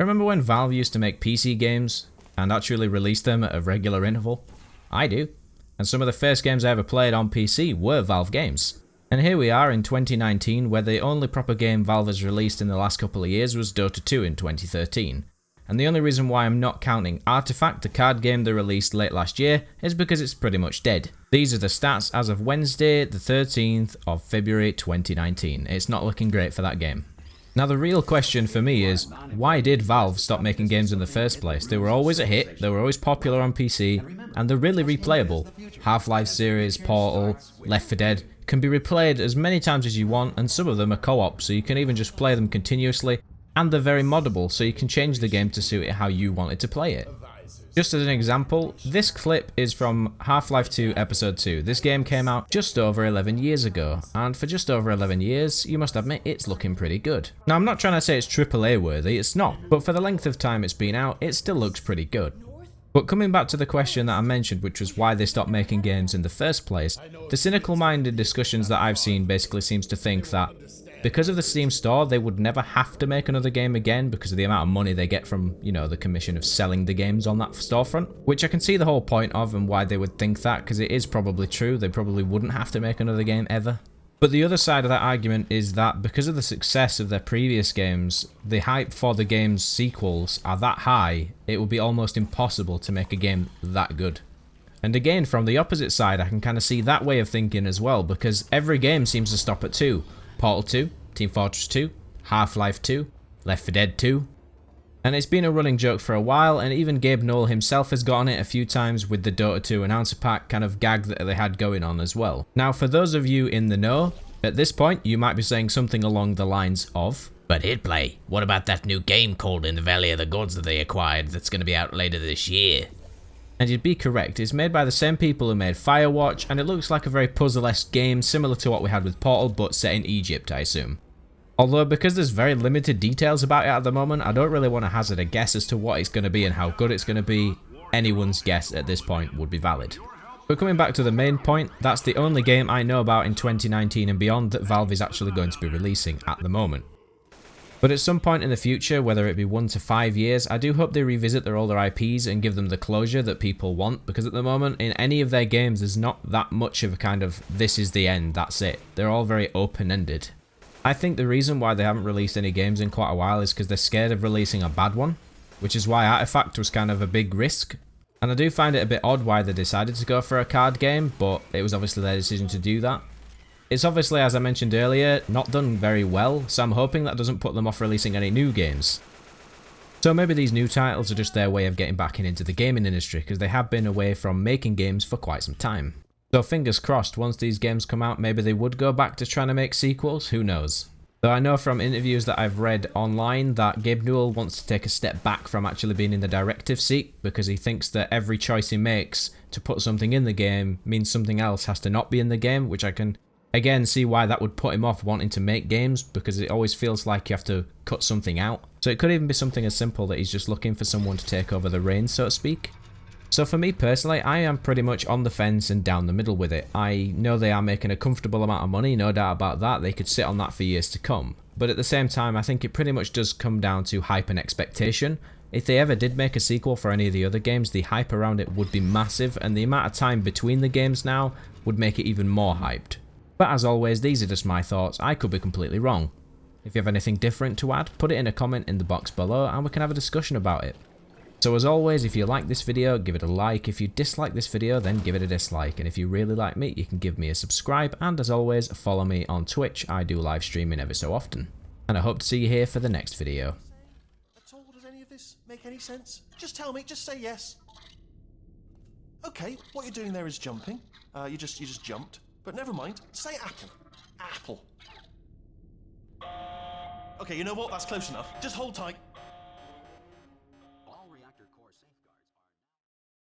Remember when Valve used to make PC games and actually release them at a regular interval? I do. And some of the first games I ever played on PC were Valve games. And here we are in 2019, where the only proper game Valve has released in the last couple of years was Dota 2 in 2013. And the only reason why I'm not counting Artifact, the card game they released late last year, is because it's pretty much dead. These are the stats as of Wednesday, the 13th of February 2019. It's not looking great for that game. Now the real question for me is, why did Valve stop making games in the first place? They were always a hit, they were always popular on PC, and they're really replayable. Half-Life series, Portal, Left 4 Dead can be replayed as many times as you want, and some of them are co-op, so you can even just play them continuously, and they're very moddable, so you can change the game to suit it how you wanted to play it. Just as an example, this clip is from Half-Life 2 Episode 2. This game came out just over 11 years ago, and for just over 11 years, you must admit it's looking pretty good. Now I'm not trying to say it's AAA worthy, it's not, but for the length of time it's been out, it still looks pretty good. But coming back to the question that I mentioned, which was why they stopped making games in the first place, the cynical-minded discussions that I've seen basically seems to think that because of the Steam store, they would never have to make another game again because of the amount of money they get from, the commission of selling the games on that storefront. Which I can see the whole point of and why they would think that, because it is probably true. They probably wouldn't have to make another game ever. But the other side of that argument is that because of the success of their previous games, the hype for the game's sequels are that high, it would be almost impossible to make a game that good. And again, from the opposite side, I can kind of see that way of thinking as well, because every game seems to stop at 2. Portal 2, Team Fortress 2, Half-Life 2, Left 4 Dead 2. And it's been a running joke for a while, and even Gabe Newell himself has got on it a few times with the Dota 2 announcer pack kind of gag that they had going on as well. Now for those of you in the know, at this point you might be saying something along the lines of, "But Hitplay, what about that new game called In the Valley of the Gods that they acquired that's going to be out later this year?" And you'd be correct, it's made by the same people who made Firewatch, and it looks like a very puzzle-esque game similar to what we had with Portal, but set in Egypt, I assume. Although because there's very limited details about it at the moment, I don't really want to hazard a guess as to what it's going to be and how good it's going to be. Anyone's guess at this point would be valid. But coming back to the main point, that's the only game I know about in 2019 and beyond that Valve is actually going to be releasing at the moment. But at some point in the future, whether it be 1 to 5 years, I do hope they revisit their older IPs and give them the closure that people want, because at the moment, in any of their games, there's not that much of a kind of, this is the end, that's it. They're all very open-ended. I think the reason why they haven't released any games in quite a while is because they're scared of releasing a bad one, which is why Artifact was kind of a big risk. And I do find it a bit odd why they decided to go for a card game, but it was obviously their decision to do that. It's obviously, as I mentioned earlier, not done very well, so I'm hoping that doesn't put them off releasing any new games. So maybe these new titles are just their way of getting back into the gaming industry, because they have been away from making games for quite some time. So fingers crossed, once these games come out, maybe they would go back to trying to make sequels, who knows. Though I know from interviews that I've read online that Gabe Newell wants to take a step back from actually being in the directive seat, because he thinks that every choice he makes to put something in the game means something else has to not be in the game, which I can again see why that would put him off wanting to make games, because it always feels like you have to cut something out. So it could even be something as simple that he's just looking for someone to take over the reins, so to speak. So for me personally, I am pretty much on the fence and down the middle with it. I know they are making a comfortable amount of money, no doubt about that. They could sit on that for years to come. But at the same time, I think it pretty much does come down to hype and expectation. If they ever did make a sequel for any of the other games, the hype around it would be massive, and the amount of time between the games now would make it even more hyped. But as always, these are just my thoughts. I could be completely wrong. If you have anything different to add, put it in a comment in the box below and we can have a discussion about it. So as always, if you like this video, give it a like. If you dislike this video, then give it a dislike. And if you really like me, you can give me a subscribe. And as always, follow me on Twitch. I do live streaming every so often. And I hope to see you here for the next video. At all, does any of this make any sense? Just tell me, just say yes. Okay, what you're doing there is jumping. You just jumped. But never mind, say apple. Apple. Okay, you know what? That's close enough. Just hold tight.